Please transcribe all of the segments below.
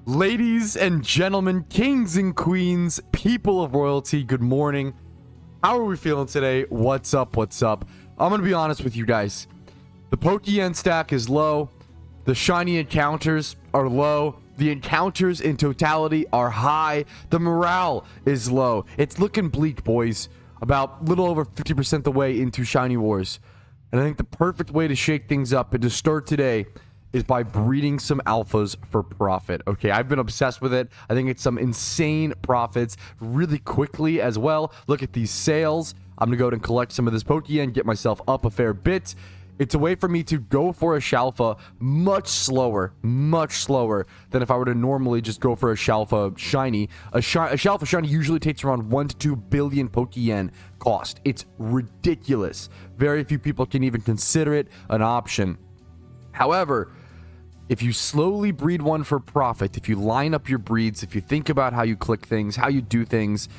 Ladies and gentlemen, kings and queens, people of royalty, good morning. How are we feeling today? What's up? What's up? I'm going to be honest with you guys. The Pokeyen stack is low. The shiny encounters are low. The encounters in totality are high. The morale is low. It's looking bleak, boys. About a little over 50% the way into Shiny Wars. And I think the perfect way to shake things up and to start today is by breeding some alphas for profit. Okay, I've been obsessed with it. I think it's some insane profits really quickly as well. Look at these sales. I'm gonna go ahead and collect some of this Pokeyen, get myself up a fair bit. It's a way for me to go for a Shalfa much slower than if I were to normally just go for a Shalfa shiny. A Shalfa shiny usually takes around 1 to 2 billion Pokeyen cost. It's ridiculous. Very few people can even consider it an option. However, if you slowly breed one for profit, if you line up your breeds, if you think about how you click things, how you do things,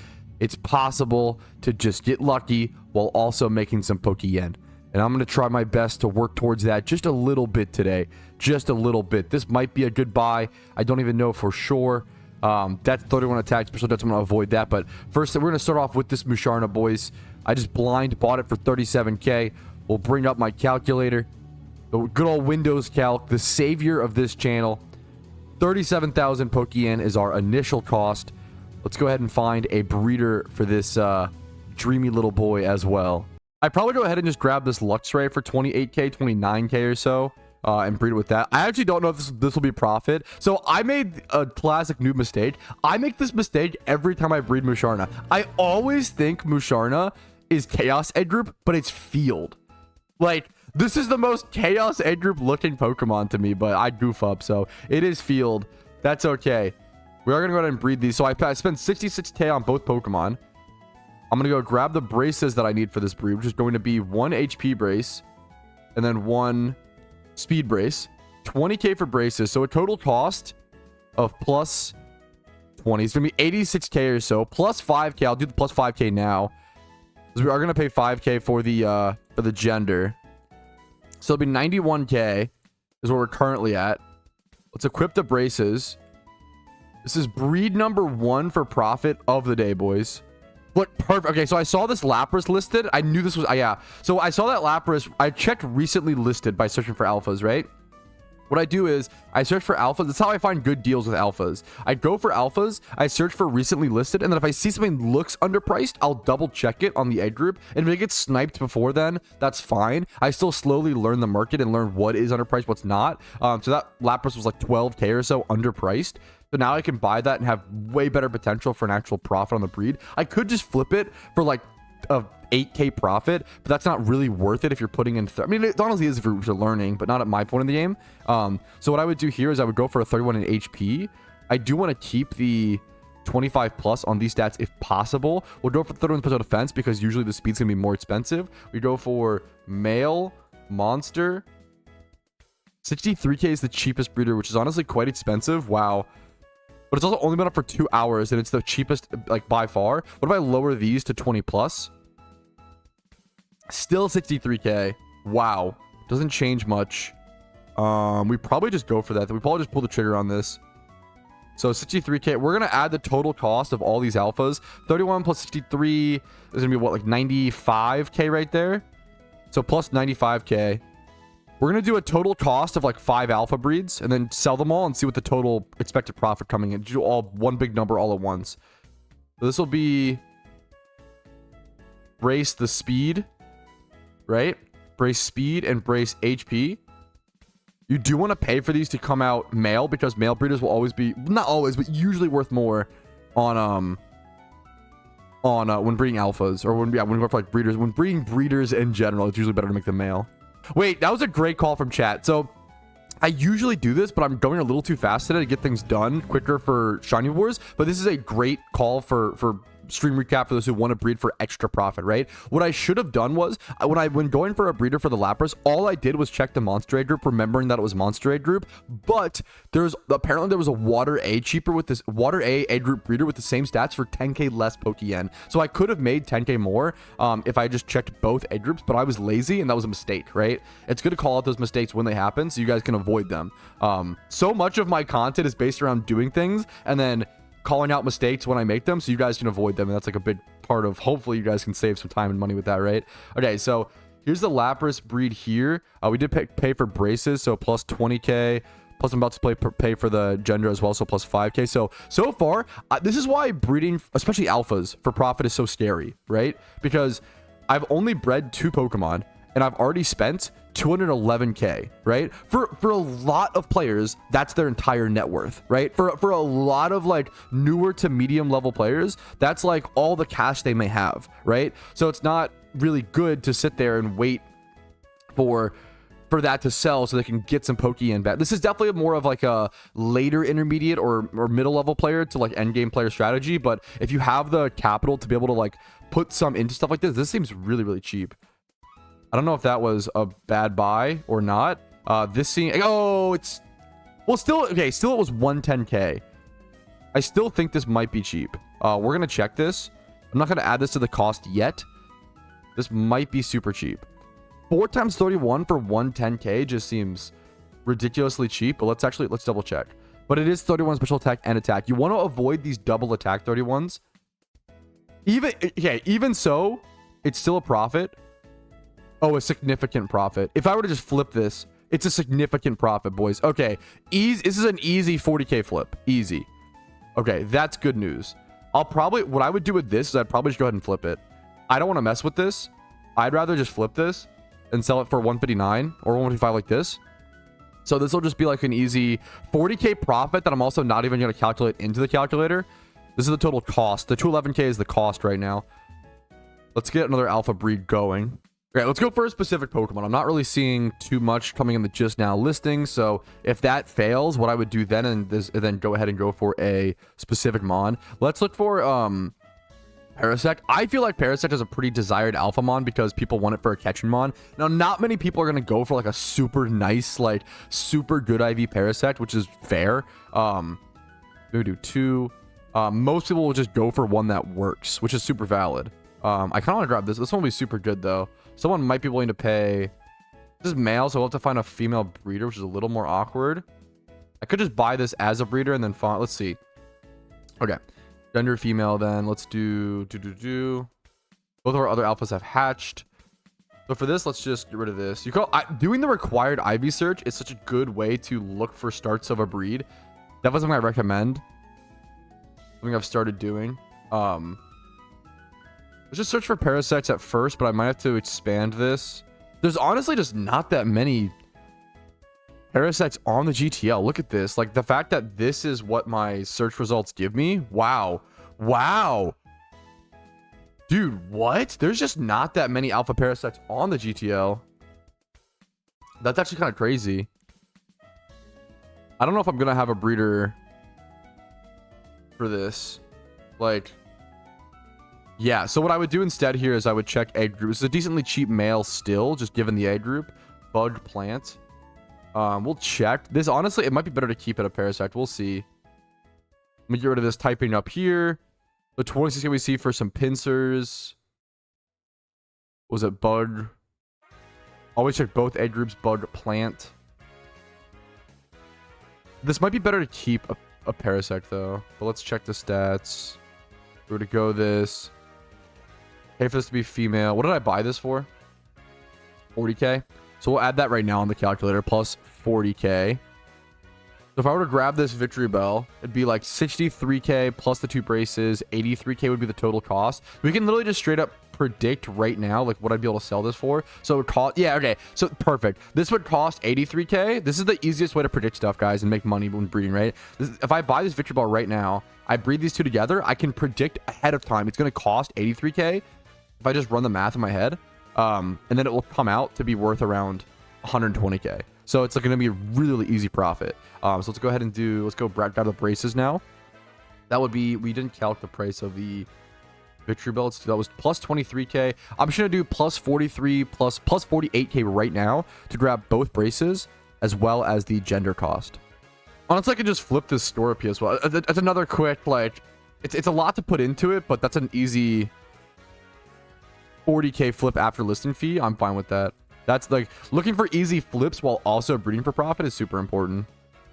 it's possible to just get lucky while also making some Pokeyen. And I'm going to try my best to work towards that just a little bit today. Just a little bit. This might be a good buy. I don't even know for sure. That's 31 attacks, so that's I'm going to avoid that. But first, we're going to start off with this Musharna, boys. I just blind bought it for 37k. We'll bring up my calculator. The good old Windows Calc, the savior of this channel. 37,000 Pokeyen is our initial cost. Let's go ahead and find a breeder for this dreamy little boy as well. I'd probably go ahead and just grab this Luxray for 28k, 29k or so, and breed it with that. I actually don't know if this will be profit. So I made a classic noob mistake. I make this mistake every time I breed Musharna. I always think Musharna is Chaos Egg Group, but it's Field. Like, this is the most Chaos Egg Group looking Pokemon to me, but I goof up, so it is Field. That's okay. We are going to go ahead and breed these. So I spent 66k on both Pokemon. I'm going to go grab the braces that I need for this breed, which is going to be 1 HP brace and then 1 speed brace. 20k for braces. So a total cost of plus 20. It's going to be 86k or so. Plus 5k. I'll do the plus 5k now. Because we are going to pay 5k for the gender. So it'll be 91k is where we're currently at. Let's equip the braces. This is breed number 1 for profit of the day, boys. What perfect. Okay, so I saw this Lapras listed. I knew this was yeah. So I saw that Lapras. I checked recently listed by searching for alphas, right? What I do is I search for alphas. That's how I find good deals with alphas. I go for alphas. I search for recently listed, and then if I see something looks underpriced, I'll double check it on the egg group. And if it gets sniped before then, that's fine. I still slowly learn the market and learn what is underpriced, what's not. So that Lapras was like 12k or so underpriced. So now I can buy that and have way better potential for an actual profit on the breed. I could just flip it for like a 8k profit, but that's not really worth it if you're putting in I mean, it honestly is if you're learning, but not at my point in the game. So what I would do here is I would go for a 31 in HP. I do want to keep the 25 plus on these stats if possible. We'll go for 31 plus defense because usually the speed's gonna be more expensive. We go for male monster. 63k is the cheapest breeder, which is honestly quite expensive. Wow. But it's also only been up for 2 hours, and it's the cheapest, like, by far. What if I lower these to 20 plus? Still 63k. Wow. Doesn't change much. We probably just go for that. We probably just pull the trigger on this. So 63k. We're going to add the total cost of all these alphas. 31 plus 63 is going to be, what, like 95k right there? So plus 95k. We're going to do a total cost of like 5 alpha breeds and then sell them all and see what the total expected profit coming in. Do all one big number all at once. So this will be brace the speed, right? Brace speed and brace HP. You do want to pay for these to come out male because male breeders will always be, not always, but usually worth more on when breeding alphas or when going for like breeders. When breeding breeders in general, it's usually better to make them male. Wait, that was a great call from chat. So I usually do this, but I'm going a little too fast today to get things done quicker for Shiny Wars. But this is a great call for stream recap for those who want to breed for extra profit, right? What I should have done was when going for a breeder for the Lapras, all I did was check the Monster Aid group, remembering that it was Monster Aid group. But apparently there was a Water A cheaper with this Water A group breeder with the same stats for 10k less Pokeyen. So I could have made 10k more if I just checked both A groups, but I was lazy and that was a mistake, right? It's good to call out those mistakes when they happen so you guys can avoid them. So much of my content is based around doing things and then calling out mistakes when I make them so you guys can avoid them, and that's like a big part of, hopefully you guys can save some time and money with that, right? Okay, so here's the Lapras breed here. We did pay for braces, so plus 20k, plus I'm about to pay for the gender as well, so plus 5k. So far, this is why breeding, especially alphas, for profit is so scary, right? Because I've only bred 2 Pokemon and I've already spent 211k, right? For a lot of players, that's their entire net worth, right? For a lot of like newer to medium level players, that's like all the cash they may have, right? So it's not really good to sit there and wait for that to sell so they can get some Pokeyen back. This is definitely more of like a later intermediate or middle level player to like end game player strategy. But if you have the capital to be able to like put some into stuff like this seems really, really cheap. I don't know if that was a bad buy or not. This scene, it's, well, still, okay, still it was 110k. I still think this might be cheap. We're going to check this. I'm not going to add this to the cost yet. This might be super cheap. 4 times 31 for 110k just seems ridiculously cheap, but let's double check. But it is 31 special attack and attack. You want to avoid these double attack 31s. Even so, it's still a profit. Oh, a significant profit. If I were to just flip this, it's a significant profit, boys. Okay, this is an easy 40k flip. Easy. Okay, that's good news. What I would do with this is I'd probably just go ahead and flip it. I don't want to mess with this. I'd rather just flip this and sell it for 159 or 155 like this. So this will just be like an easy 40k profit that I'm also not even going to calculate into the calculator. This is the total cost. The 211k is the cost right now. Let's get another alpha breed going. Okay, let's go for a specific Pokemon. I'm not really seeing too much coming in the just now listing, so if that fails, what I would do then is then go ahead and go for a specific Mon. Let's look for Parasect. I feel like Parasect is a pretty desired alpha Mon because people want it for a catching Mon. Now, not many people are going to go for like a super nice, like super good IV Parasect, which is fair. We do 2. Most people will just go for one that works, which is super valid. I kind of want to grab this. This one will be super good though. Someone might be willing to pay. This is male, so we'll have to find a female breeder, which is a little more awkward. I could just buy this as a breeder and then find. Let's see. Okay, gender female. Then let's do. Both of our other alphas have hatched. So for this, let's just get rid of this. Doing the required IV search is such a good way to look for starts of a breed. That was something I recommend. Something I've started doing. Let's just search for Parasects at first, but I might have to expand this. There's honestly just not that many Parasects on the GTL. Look at this. Like, the fact that this is what my search results give me. Wow. Wow. Dude, what? There's just not that many alpha Parasects on the GTL. That's actually kind of crazy. I don't know if I'm going to have a breeder for this. Like... yeah, so what I would do instead here is I would check egg group. It's a decently cheap male still, just given the egg group. Bug plant. We'll check. This, honestly, it might be better to keep it a Parasect. We'll see. Let me get rid of this typing up here. The 26k we see for some pincers. Was it bug? Always check both egg groups, bug plant. This might be better to keep a Parasect, though. But let's check the stats. We're to go this. Pay for this to be female. What did I buy this for? 40k. So we'll add that right now on the calculator. Plus 40k. So if I were to grab this Victory Bell, it'd be like 63k plus the 2 braces. 83k would be the total cost. We can literally just straight up predict right now like what I'd be able to sell this for. So it would cost, yeah, okay, so perfect. This would cost 83k. This is the easiest way to predict stuff, guys, and make money when breeding, right? If I buy this Victory Bell right now, I breed these 2 together, I can predict ahead of time it's going to cost 83k if I just run the math in my head, and then it will come out to be worth around 120k. So it's going to be a really easy profit. So let's go ahead and let's go grab the braces now. That would be, we didn't calc the price of the Victory Bell. That was plus 23k. I'm just gonna do plus 43 plus 48k right now to grab both braces as well as the gender cost. Honestly, I could just flip this store up here as well. That's another quick, like, it's a lot to put into it, but that's an easy 40k flip after listing fee. I'm fine with that. That's like looking for easy flips while also breeding for profit is super important.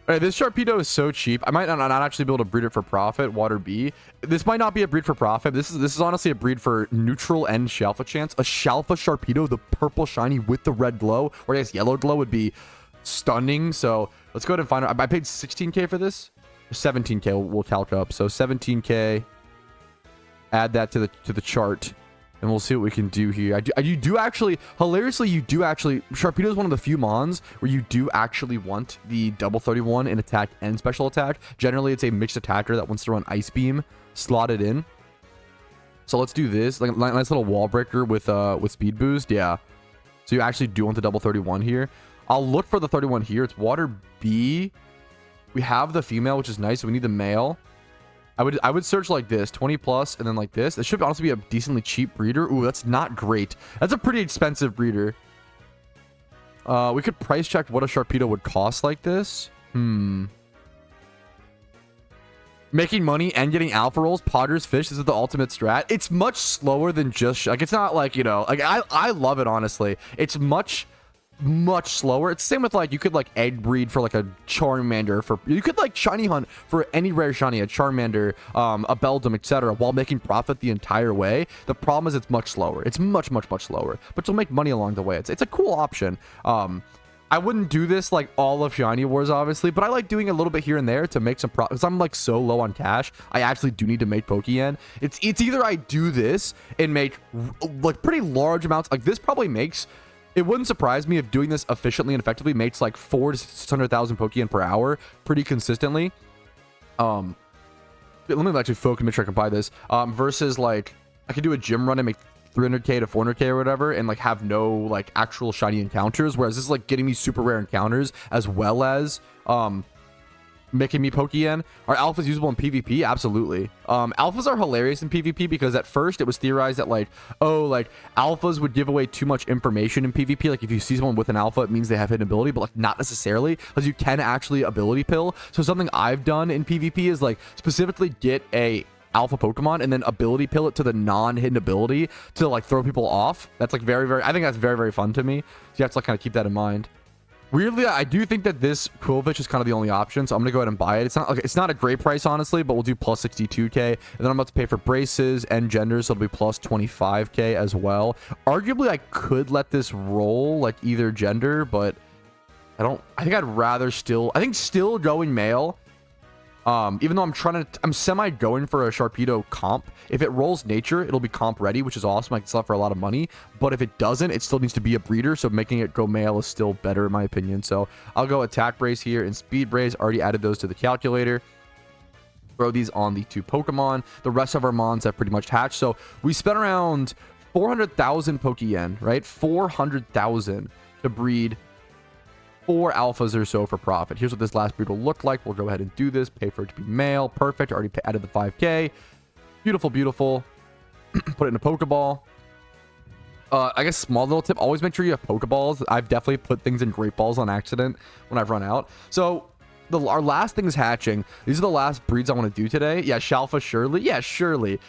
All right, this Sharpedo is so cheap. I might not actually be able to breed it for profit. Water B. This might not be a breed for profit. This is honestly a breed for neutral and Shalfa chance. A Shalfa Sharpedo, the purple shiny with the red glow, or I guess yellow glow, would be stunning. So let's go ahead and find out. I paid 16k for this. 17k. We'll calc up. So 17k. Add that to the chart. And we'll see what we can do here. You do actually, hilariously, Sharpedo is one of the few mons where you do actually want the double 31 in attack and special attack. Generally, it's a mixed attacker that wants to run Ice Beam slotted in. So let's do this. Like nice little wall breaker with speed boost. Yeah. So you actually do want the double 31 here. I'll look for the 31 here. It's Water B. We have the female, which is nice. So we need the male. I would search like this, 20 plus, and then like this. This should honestly be a decently cheap breeder. Ooh, that's not great. That's a pretty expensive breeder. We could price check what a Sharpedo would cost like this. Making money and getting alpha rolls, Potter's Fish. This is the ultimate strat. It's much slower than just like, it's not like, you know, like I love it, honestly. It's much slower. It's the same with like, you could like egg breed for like a Charmander, for you could like shiny hunt for any rare shiny, a Charmander, a Beldum, etc., while making profit the entire way. The problem is it's much slower. It's much slower, but you'll make money along the way. It's a cool option. I wouldn't do this like all of Shiny Wars, obviously, but I like doing a little bit here and there to make some profit, because I'm like so low on cash. I actually do need to make Pokeyen. It's either I do this and make like pretty large amounts. Like this probably makes, it wouldn't surprise me if doing this efficiently and effectively makes like 400,000 to 600,000 Pokeyen per hour pretty consistently. Let me actually focus, make sure I can buy this. Versus like I could do a gym run and make 300k to 400k or whatever, and like have no like actual shiny encounters, whereas this is like getting me super rare encounters as well as making me Pokeyen. Are alphas usable in PvP? Absolutely. Alphas are hilarious in PvP because at first it was theorized that like, oh, like alphas would give away too much information in PvP. Like if you see someone with an alpha, it means they have hidden ability, but like not necessarily, because you can actually ability pill. So something I've done in PvP is like specifically get a alpha Pokemon and then ability pill it to the non-hidden ability to like throw people off. That's like very, I think that's very fun to me. So you have to like kind of keep that in mind. Weirdly, I do think that this Quillfish is kind of the only option, so I'm gonna go ahead and buy it. It's not like, it's not a great price, honestly, but we'll do plus 62k, and then I'm about to pay for braces and genders, so it'll be plus 25k as well. Arguably, I could let this roll like either gender, but I think I'd rather still going male. Even though I'm semi going for a Sharpedo comp. If it rolls nature, it'll be comp ready, which is awesome. I can sell it for a lot of money, but if it doesn't, it still needs to be a breeder. So making it go male is still better in my opinion. So I'll go attack brace here and speed brace. Already added those to the calculator. Throw these on the two Pokemon. The rest of our mons have pretty much hatched. So we spent around 400,000 Pokeyen, right? 400,000 to breed 4 alphas or so for profit. Here's what this last breed will look like. We'll go ahead and do this. Pay for it to be male. Perfect. Already added the 5k. Beautiful. Put it in a Pokeball. I guess small little tip, always make sure you have Pokeballs. I've definitely put things in Great Balls on accident when I've run out. So our last thing is hatching. These are the last breeds I want to do today. Yeah, Shalfa Shirley. Yeah, surely.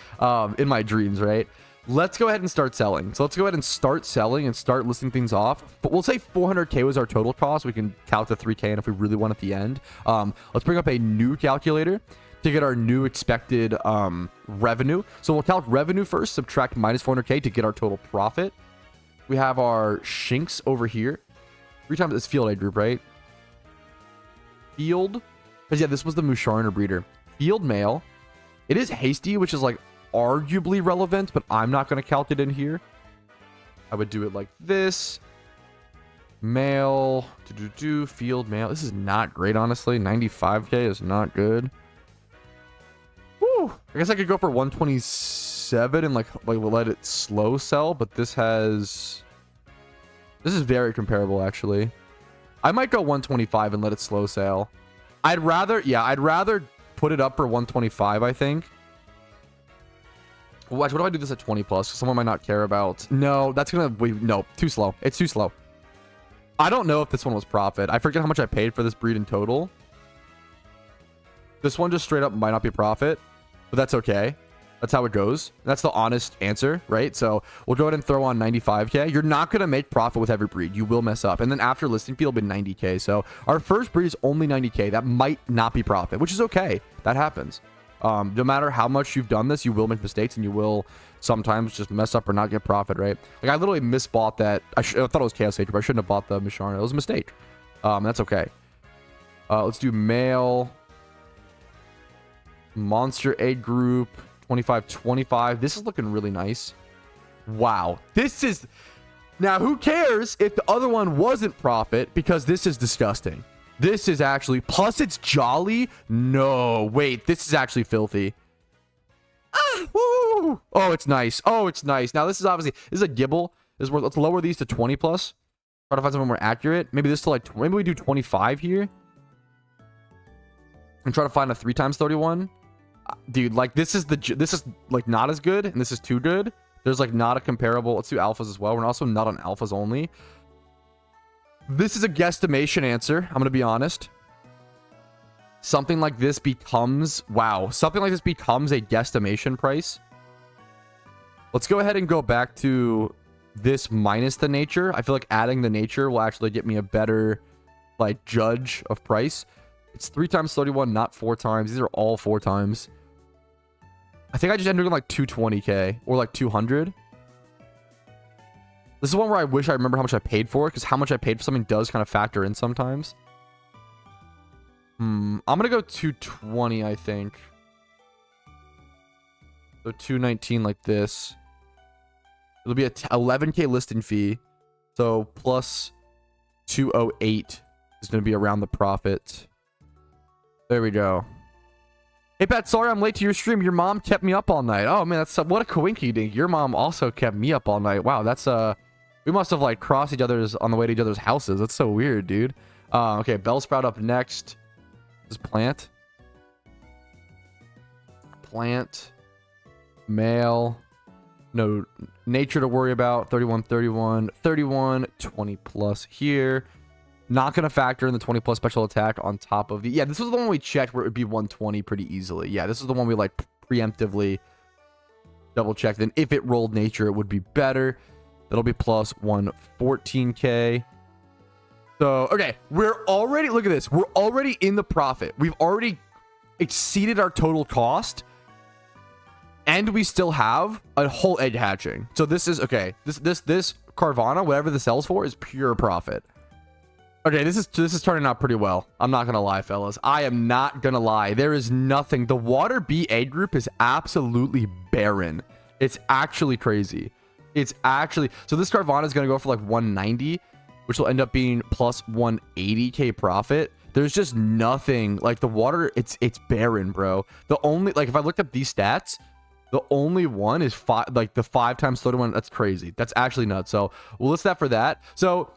In my dreams, right? Let's go ahead and start selling. So let's go ahead and start selling and start listing things off. But we'll say 400k was our total cost. We can calc the 3k and if we really want at the end. Let's bring up a new calculator to get our new expected revenue. So we'll calc revenue first, subtract minus 400k to get our total profit. We have our Shinx over here. 3 times this field A group, right? Field. Because yeah, this was the Musharner breeder. Field male. It is hasty, which is like arguably relevant, but I'm not going to count it in here. I would do it like this. Male. Field male. This is not great, honestly. 95k is not good. Woo. I guess I could go for 127 and like let it slow sell, but this is very comparable, actually. I might go 125 and let it slow sale. I'd rather put it up for 125, I think. Well, actually, what if I do this at 20 plus? Someone might not care about. No, that's gonna no, too slow. It's too slow. I don't know if this one was profit. I forget how much I paid for this breed in total. This one just straight up might not be profit, but that's okay. That's how it goes. That's the honest answer, right? So we'll go ahead and throw on 95k. You're not going to make profit with every breed. You will mess up. And then after listing fee, it'll be 90k. So our first breed is only 90k. That might not be profit, which is okay. That happens. No matter how much you've done this, you will make mistakes and you will sometimes just mess up or not get profit, right? Like I literally misbought that. I thought it was Chaos Sage, but I shouldn't have bought the Misharna. It was a mistake. That's okay. Let's do male. Monster A group. 25. This is looking really nice. Wow. This is... Now, who cares if the other one wasn't profit? Because this is disgusting. This is actually... Plus, it's jolly? No. Wait. This is actually filthy. Ah, woo! Oh, it's nice. Oh, it's nice. Now, this is obviously... This is a Gibble. This is where, let's lower these to 20 plus. Try to find something more accurate. Maybe this to like... Maybe we do 25 here. And try to find a 3 times 31. Dude, like this is like not as good and this is too good. There's like not a comparable. Let's do alphas as well. We're also not on alphas only. This is a guesstimation answer. I'm gonna be honest. Something like this becomes something like this becomes a guesstimation price. Let's go ahead and go back to this minus the nature. I feel like adding the nature will actually get me a better like judge of price. It's 3 times 31, not 4 times. These are all 4 times. I think I just ended up like 220k or like 200. This is one where I wish I remember how much I paid for it, because how much I paid for something does kind of factor in sometimes. I'm gonna go 220, I think. So 219 like this. It'll be a 11k listing fee. So plus 208 is gonna be around the profit. There we go. Hey, Pat, sorry I'm late to your stream. Your mom kept me up all night. Oh, man, that's what a coinky dink. Your mom also kept me up all night. Wow, that's, we must have, like, crossed each other's on the way to each other's houses. That's so weird, dude. Okay, Bellsprout up next. This plant. Plant. Male. No nature to worry about. 31, 20 plus here. Not going to factor in the 20 plus special attack on top of the... Yeah, this was the one we checked where it would be 120 pretty easily. Yeah, this is the one we like preemptively double checked. And if it rolled nature, it would be better. That'll be plus 114k. So, okay, we're already... Look at this. We're already in the profit. We've already exceeded our total cost. And we still have a whole egg hatching. So this is... Okay, this Carvana, whatever this sells for, is pure profit. Okay, this is turning out pretty well. I'm not gonna lie, fellas. I am not gonna lie. There is nothing. The water BA group is absolutely barren. It's actually crazy. It's actually... So this Carvana is gonna go for like 190, which will end up being plus 180k profit. There's just nothing. Like the water, it's barren, bro. The only... Like if I looked up these stats, the only one is 5, like the 5 times 31. That's crazy. That's actually nuts. So we'll list that for that. So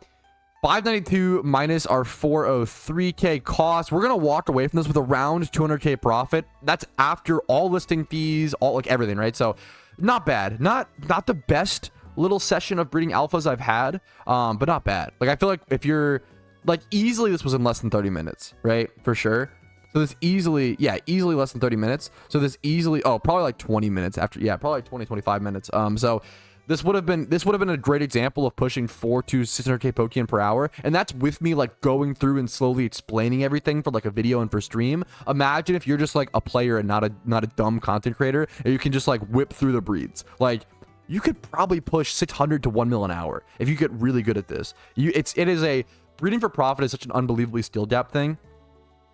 592 minus our 403k cost. We're gonna walk away from this with around 200k profit. That's after all listing fees, all like everything, right? So not bad. Not the best little session of breeding alphas I've had, but not bad. Like I feel like if you're like easily, this was in less than 30 minutes, right? For sure. So this easily, yeah, easily less than 30 minutes. So this easily, oh, probably like 20 minutes after, yeah, probably like 25 minutes. So this would have been a great example of pushing 4 to 600k Pokeyen per hour, and that's with me like going through and slowly explaining everything for like a video and for stream. Imagine if you're just like a player and not a dumb content creator, and you can just like whip through the breeds. Like you could probably push 600 to 1 mil an hour if you get really good at this. It is a breeding for profit is such an unbelievably skill depth thing.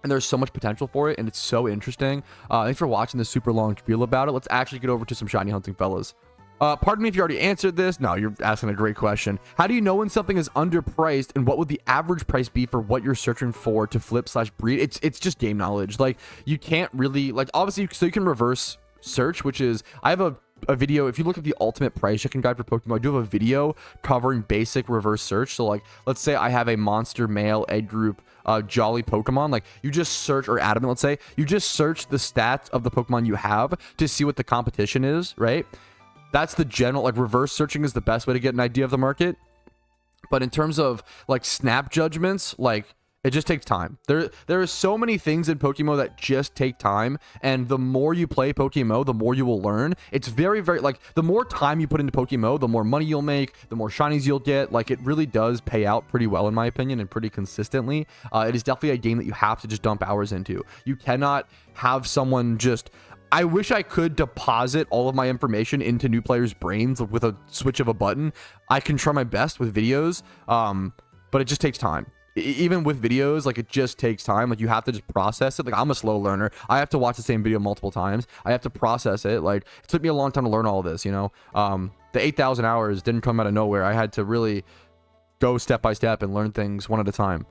And there's so much potential for it, and it's so interesting. Thanks for watching this super long spiel about it. Let's actually get over to some shiny hunting, fellas. Pardon me if you already answered this. No, you're asking a great question. How do you know when something is underpriced, and what would the average price be for what you're searching for to flip/breed? It's just game knowledge. Like you can't really like obviously, so you can reverse search, which is I have a a video. If you look at the ultimate price checking guide for Pokemon, I do have a video covering basic reverse search. So like, let's say I have a monster male egg group jolly Pokemon. Like, you just search, or adamant, let's say you just search the stats of the Pokemon you have to see what the competition is, right? That's the general, like, reverse searching is the best way to get an idea of the market. But in terms of like snap judgments, like, it just takes time. There are so many things in PokeMMO that just take time, and the more you play PokeMMO, the more you will learn. It's very, very, like, the more time you put into PokeMMO, the more money you'll make, the more shinies you'll get. Like, it really does pay out pretty well, in my opinion, and pretty consistently. It is definitely a game that you have to just dump hours into. You cannot have someone just... I wish I could deposit all of my information into new players' brains with a switch of a button. I can try my best with videos, but it just takes time. Even with videos, like, it just takes time. Like, you have to just process it. Like, I'm a slow learner. I have to watch the same video multiple times. I have to process it. Like, it took me a long time to learn all this, you know? The 8,000 hours didn't come out of nowhere. I had to really go step by step and learn things one at a time.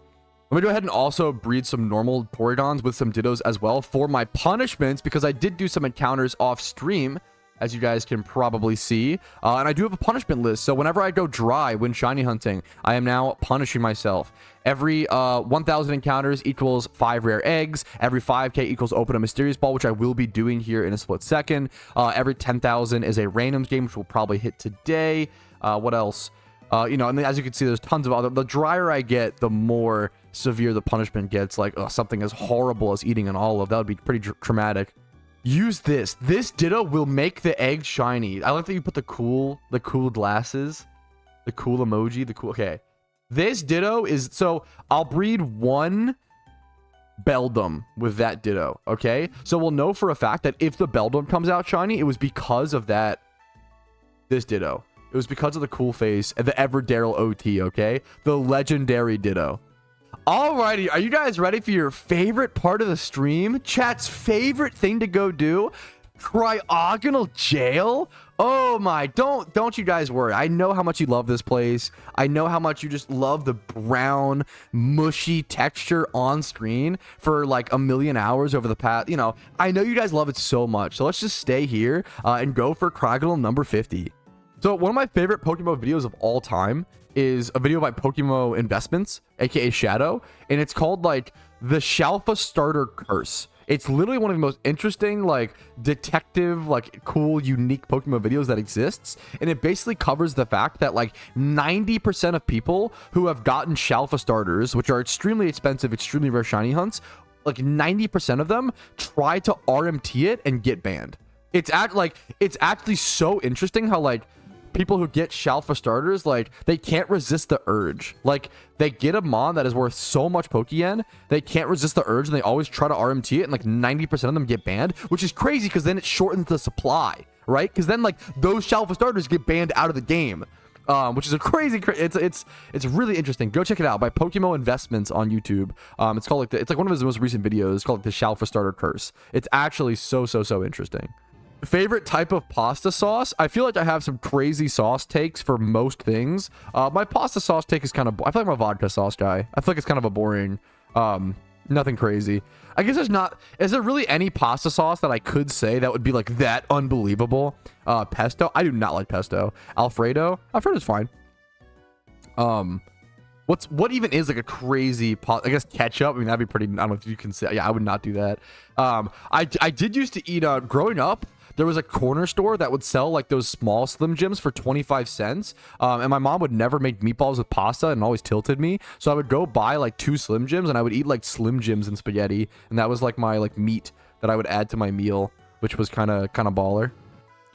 Let me go ahead and also breed some normal Porygon's with some Dittos as well for my punishments, because I did do some encounters off stream, as you guys can probably see. And I do have a punishment list. So whenever I go dry when shiny hunting, I am now punishing myself. Every 1,000 encounters equals 5 rare eggs. Every 5k equals open a mysterious ball, which I will be doing here in a split second. Every 10,000 is a randoms game, which will probably hit today. What else? You know, and as you can see, there's tons of other... The drier I get, the more severe the punishment gets. Like, something as horrible as eating an olive. That would be pretty traumatic. Use this. This Ditto will make the egg shiny. I like that you put the cool glasses, the cool emoji, the cool... Okay. This Ditto is... So, I'll breed one Beldum with that Ditto, okay? So, we'll know for a fact that if the Beldum comes out shiny, it was because of that... This Ditto. It was because of the cool face and the Everdale OT, okay? The legendary Ditto. Alrighty, are you guys ready for your favorite part of the stream? Chat's favorite thing to go do? Cryogonal jail? Oh my, don't you guys worry. I know how much you love this place. I know how much you just love the brown, mushy texture on screen for like a million hours over the past, you know, I know you guys love it so much. So let's just stay here and go for Cryogonal number 50. So one of my favorite PokeMMO videos of all time is a video by PokeMMO Investments, aka Shadow, and it's called like the Shalfa Starter Curse. It's literally one of the most interesting, like, detective, like, cool, unique Pokemon videos that exists. And it basically covers the fact that, like, 90% of people who have gotten Shalfa starters, which are extremely expensive, extremely rare shiny hunts, like, 90% of them try to RMT it and get banned. It's actually so interesting how, like, people who get Shalfa starters, like, they can't resist the urge. Like, they get a mon that is worth so much Pokeyen, they can't resist the urge, and they always try to RMT it, and like 90% of them get banned, which is crazy because then it shortens the supply, right? Because then like those Shalfa starters get banned out of the game, which is a crazy. It's really interesting. Go check it out by PokeMMO Investments on YouTube. It's called like it's like one of his most recent videos. It's called like the Shalfa Starter Curse. It's actually so interesting. Favorite type of pasta sauce? I feel like I have some crazy sauce takes for most things. My pasta sauce take is kind of... I feel like I'm a vodka sauce guy. I feel like it's kind of a boring... nothing crazy. I guess there's not... Is there really any pasta sauce that I could say that would be like that unbelievable? Pesto? I do not like pesto. Alfredo? Alfredo's fine. What even is like a crazy I guess ketchup? I mean, that'd be pretty... I don't know if you can say... Yeah, I would not do that. I did used to eat... growing up, there was a corner store that would sell like those small Slim Jims for 25 cents. And my mom would never make meatballs with pasta and always tilted me. So I would go buy like 2 Slim Jims and I would eat like Slim Jims and spaghetti. And that was like my like meat that I would add to my meal, which was kind of baller.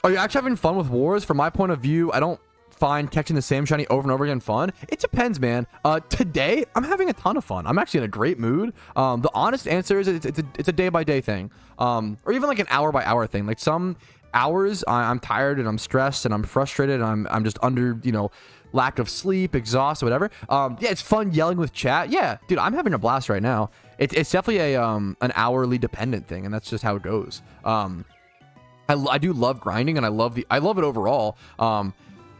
Are you actually having fun with wars? From my point of view, I don't find catching the same shiny over and over again fun. It depends, man. Today I'm having a ton of fun. I'm actually in a great mood. The honest answer is it's a day by day thing, or even like an hour by hour thing. Like some hours I'm tired and I'm stressed and I'm frustrated and I'm just under, you know, lack of sleep, exhaust, or whatever. Yeah, it's fun yelling with chat. Yeah, dude, I'm having a blast right now. It's definitely a an hourly dependent thing, and that's just how it goes. I do love grinding, and I love it overall.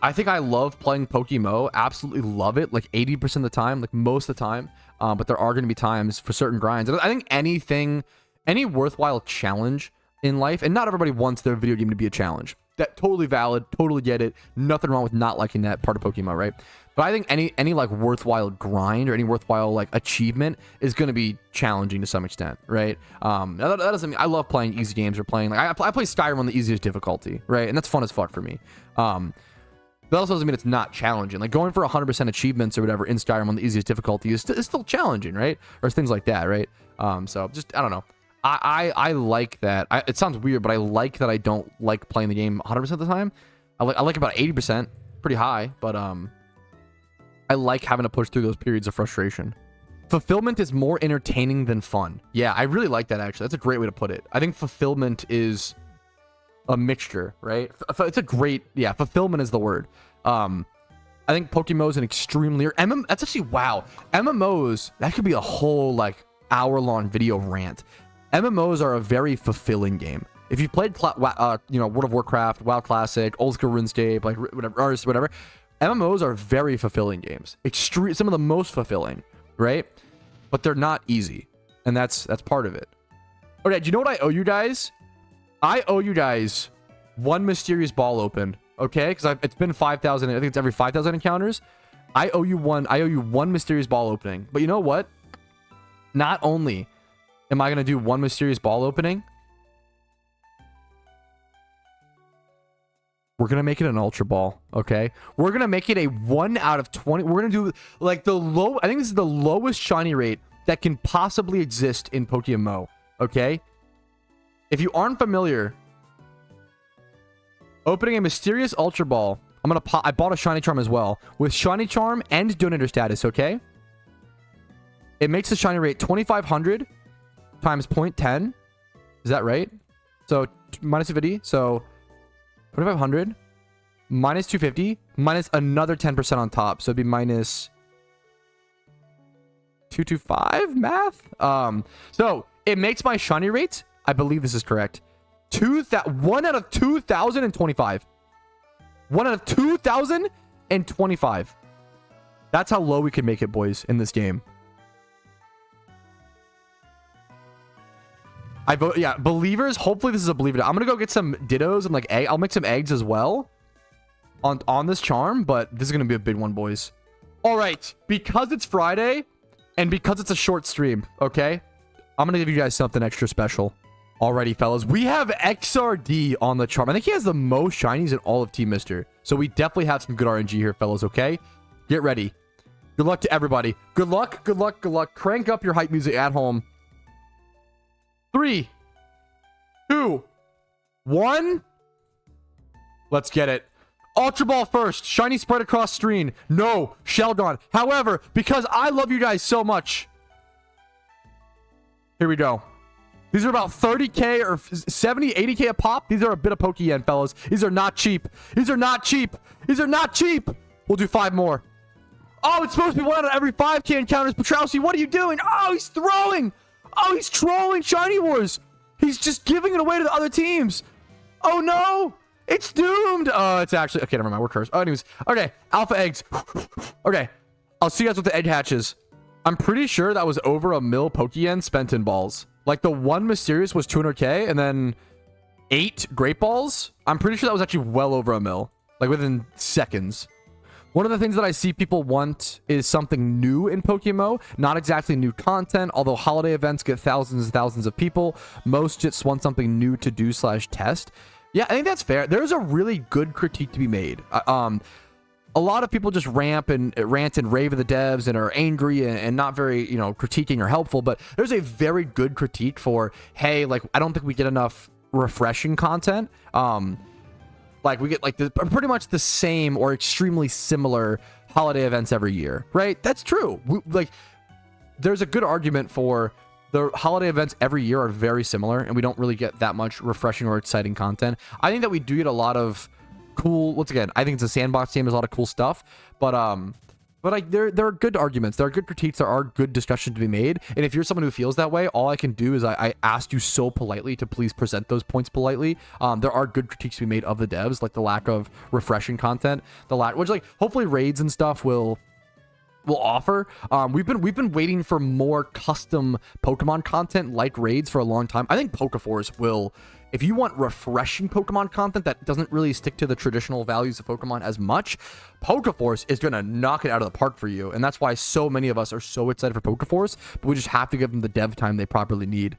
I think I love playing PokeMMO. Absolutely love it. Like 80% of the time, like most of the time. But there are going to be times for certain grinds. And I think any worthwhile challenge in life, and not everybody wants their video game to be a challenge. that totally valid, totally get it. Nothing wrong with not liking that part of PokeMMO, right? But I think any like worthwhile grind or any worthwhile like achievement is going to be challenging to some extent, right? That doesn't mean I love playing easy games or playing like I play Skyrim on the easiest difficulty, right? And that's fun as fuck for me. That also doesn't mean it's not challenging. Like going for 100% achievements or whatever in Skyrim on the easiest difficulty is still challenging, right? Or things like that, right? So just I don't know. I like that. It sounds weird, but I like that I don't like playing the game 100% of the time. I like about 80%, pretty high, but I like having to push through those periods of frustration. Fulfillment is more entertaining than fun. Yeah, I really like that actually. That's a great way to put it. I think fulfillment is a mixture, right? It's a great, yeah, fulfillment is the word. I think PokeMMO is an extremely that's actually wow. MMOs, that could be a whole like hour-long video rant. MMOs are a very fulfilling game. If you've played World of Warcraft, WoW Classic, old school RuneScape, like whatever, MMOs are very fulfilling games. Some of the most fulfilling, right? But they're not easy, and that's part of it. Okay, do you know what I owe you guys? I owe you guys one mysterious ball open, okay? Because it's been 5,000. I think it's every 5,000 encounters. I owe you one mysterious ball opening. But you know what? Not only am I gonna do one mysterious ball opening, we're gonna make it an ultra ball, okay? We're gonna make it a 1 out of 20. We're gonna do like I think this is the lowest shiny rate that can possibly exist in PokeMMO, okay? If you aren't familiar, opening a mysterious ultra ball, I bought a shiny charm as well with shiny charm and donator status, okay? It makes the shiny rate 2,500 times 0.10. Is that right? So minus 250. So 2,500 minus 250 minus another 10% on top. So it'd be minus 225 math. So it makes my shiny rate, I believe this is correct, 1 out of 2,025. 1 out of 2,025. That's how low we can make it, boys, in this game. I vote, yeah, believers. Hopefully this is a believer. I'm gonna go get some dittos and like egg. I'll make some eggs as well on this charm, but this is gonna be a big one, boys. All right, because it's Friday and because it's a short stream, okay, I'm gonna give you guys something extra special. Alrighty, fellas, we have XRD on the charm. I think he has the most shinies in all of Team Mister. So we definitely have some good RNG here, fellas, okay? Get ready. Good luck to everybody. Good luck, good luck, good luck. Crank up your hype music at home. 3, 2, 1. Let's get it. Ultra Ball first. Shiny spread across screen. No, Sheldon. However, because I love you guys so much. Here we go. These are about 30k or 70, 80k a pop. These are a bit of Pokeyen, fellas. These are not cheap. These are not cheap. These are not cheap. We'll do 5 more. Oh, it's supposed to be 1 out of every 5k encounters. Patrouski, what are you doing? Oh, he's throwing. Oh, he's trolling Shiny Wars. He's just giving it away to the other teams. Oh, no. It's doomed. Oh, it's actually... Okay, never mind. We're cursed. Oh, anyways. Okay, alpha eggs. Okay, I'll see you guys with the egg hatches. I'm pretty sure that was over a mil Pokeyen spent in balls. Like, the one mysterious was 200k, and then 8 great balls. I'm pretty sure that was actually well over a mil. Like, within seconds. One of the things that I see people want is something new in PokeMMO. Not exactly new content, although holiday events get thousands and thousands of people. Most just want something new to do / test. Yeah, I think that's fair. There's a really good critique to be made. A lot of people just rant and rave at the devs and are angry and not very, critiquing or helpful. But there's a very good critique for, hey, like, I don't think we get enough refreshing content. Like, we get, like, pretty much the same or extremely similar holiday events every year, right? That's true. There's a good argument for the holiday events every year are very similar, and we don't really get that much refreshing or exciting content. I think that we do get a lot of cool... Once again, I think it's a sandbox game. There's a lot of cool stuff, but like, there are good arguments. There are good critiques. There are good discussions to be made. And if you're someone who feels that way, all I can do is I asked you so politely to please present those points politely. There are good critiques to be made of the devs, like the lack of refreshing content, which, like, hopefully raids and stuff will will offer. We've been waiting for more custom Pokemon content like raids for a long time. I think Pokeforce will, if you want refreshing Pokemon content that doesn't really stick to the traditional values of Pokemon as much, Pokeforce is going to knock it out of the park for you. And that's why so many of us are so excited for Pokeforce, but we just have to give them the dev time they properly need.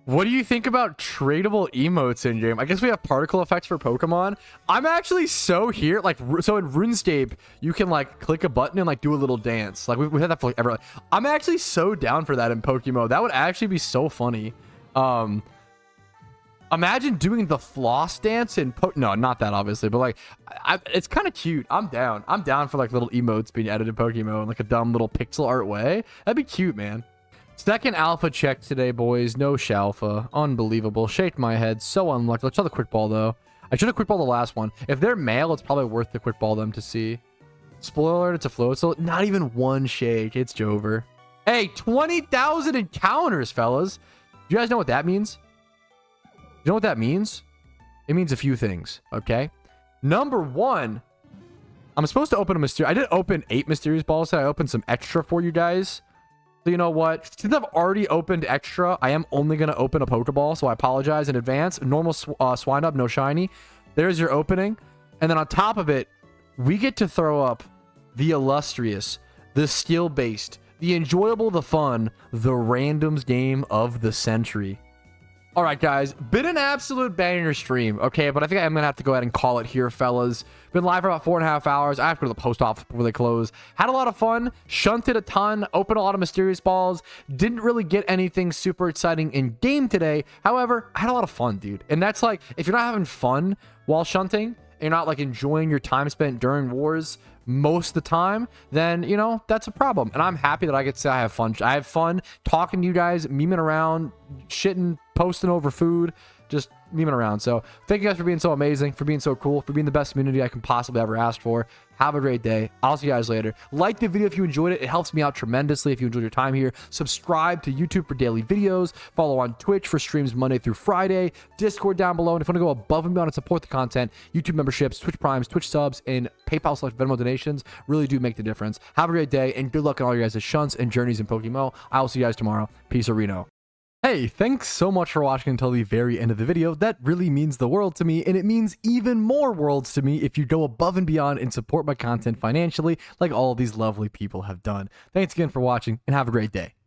What do you think about tradable emotes in game? I guess we have particle effects for Pokemon. I'm actually so here, like, so in RuneScape, you can like click a button and like do a little dance. Like we had that for like ever. I'm actually so down for that in PokeMMO. That would actually be so funny. Imagine doing the floss dance in no, not that obviously, but like, it's kind of cute. I'm down. I'm down for like little emotes being added in PokeMMO in like a dumb little pixel art way. That'd be cute, man. Second alpha check today, boys. No shalfa. Unbelievable. Shake my head. So unlucky. Let's try the quick ball, though. I should have quick ball the last one. If they're male, it's probably worth the quick ball them to see. Spoiler alert, it's a float. So not even one shake. It's Jover. Hey, 20,000 encounters, fellas. Do you guys know what that means? You know what that means? It means a few things, okay? Number one, I'm supposed to open a mysterious... I did open 8 mysterious balls. So I opened some extra for you guys. So you know what? Since I've already opened extra, I am only going to open a Pokeball, so I apologize in advance. Normal Swinub, no shiny. There's your opening. And then on top of it, we get to throw up the illustrious, the skill-based, the enjoyable, the fun, the randoms game of the century. All right, guys, been an absolute banger stream, okay? But I think I'm going to have to go ahead and call it here, fellas. Been live for about 4.5 hours. I have to go to the post office before they close. Had a lot of fun, shunted a ton, opened a lot of mysterious balls. Didn't really get anything super exciting in game today. However, I had a lot of fun, dude. And that's like, if you're not having fun while shunting, and you're not like enjoying your time spent during wars most of the time, then, you know, that's a problem. And I'm happy that I get to say I have fun. I have fun talking to you guys, memeing around, shitting, posting over food, just memeing around. So thank you guys for being so amazing, for being so cool, for being the best community I can possibly ever ask for. Have a great day. I'll see you guys later. Like the video if you enjoyed it. It helps me out tremendously if you enjoyed your time here. Subscribe to YouTube for daily videos. Follow on Twitch for streams Monday through Friday. Discord down below. And if you want to go above and beyond and support the content, YouTube memberships, Twitch Primes, Twitch subs, and PayPal/Venmo donations really do make the difference. Have a great day and good luck in all your guys' shunts and journeys in PokeMMO. I will see you guys tomorrow. Peace, Reno. Hey, thanks so much for watching until the very end of the video. That really means the world to me, and it means even more worlds to me if you go above and beyond and support my content financially like all these lovely people have done. Thanks again for watching, and have a great day.